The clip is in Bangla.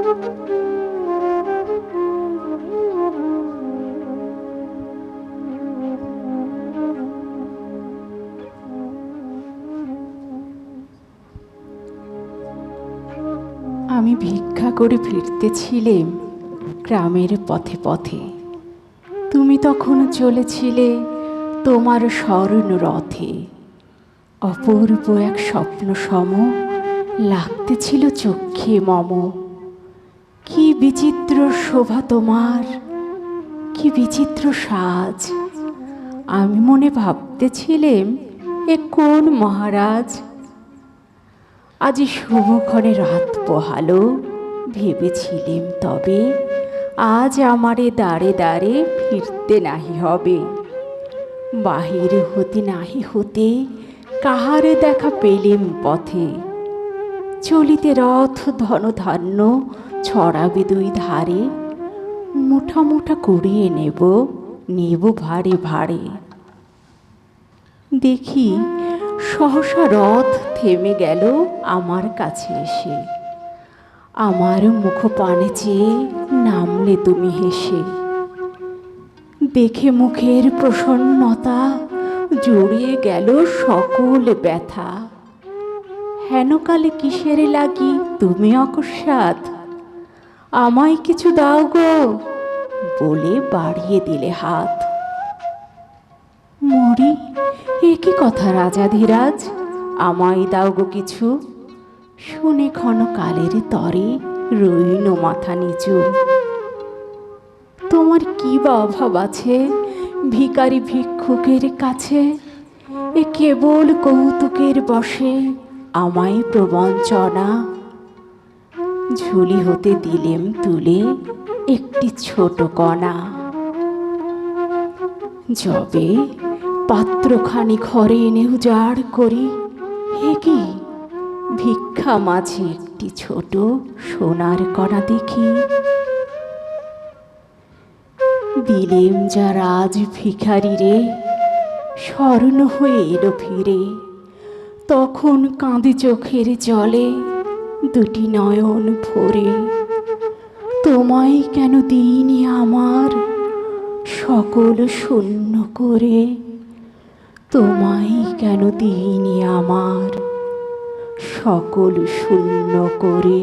আমি ভিক্ষা করে ফিরতেছিলাম গ্রামের পথে পথে, তুমি তখন চলেছিলে তোমার স্মরণ রথে। অপূর্ব এক স্বপ্ন সম লাগতেছিল চক্ষে মম। কি বিচিত্র শোভা তোমার, কি বিচিত্র সাজ। আমি মনে ভাবতেছিলাম, এ কোন মহারাজ। আজ শুভক্ষণে রাত পোহালো, ভেবেছিলেম তবে আজ আমারে দাঁড়ে দাঁড়ে ফিরতে নাহি হবে। বাহির হতে নাহি হতে কাহারে দেখা পেলেম পথে। চলিতে রথ ধনধান্য ছড়াবে দুই ধারে, মুঠা মুঠা কুড়িয়ে নেব, নেব ভারে ভারে। দেখি সহসা রথ থেমে গেল আমার কাছে এসে। আমার মুখপানে চেয়ে নামলে তুমি হেসে। দেখে মুখের প্রসন্নতা জড়িয়ে গেল সকল ব্যথা। হেনকালে কিসের লাগি তুমি অকস্মাৎ, আমায় কিছু দাও গো, বলে বাড়িয়ে দিলে হাত। মরি, এ কি কথা রাজাধিরাজ, আমায় দাও গো কিছু। শুনে ক্ষণকালের তরে রইল মাথা নিচু। তোমার কি বা অভাব আছে ভিখারি ভিক্ষুকের কাছে, এ কেবল কৌতুকের বশে আমায় প্রবঞ্চনা। ঝুলি হতে দিলেম তুলে একটি ছোট কণা। যবে পাত্রখানি ঘরে এনে উজাড় করি, হে কি ভিক্ষা মাঝে একটি ছোট সোনার কণা দেখি। দিলেম যা রাজ ভিখারি রে, স্বর্ণ হয়ে এলো ফিরে। তখন কাঁদে চোখের জলে দুটি নয়ন ভরে। তোমায় কেন দিইনি আমার সকল শূন্য করে, তোমায় কেন দিইনি আমার সকল শূন্য করে।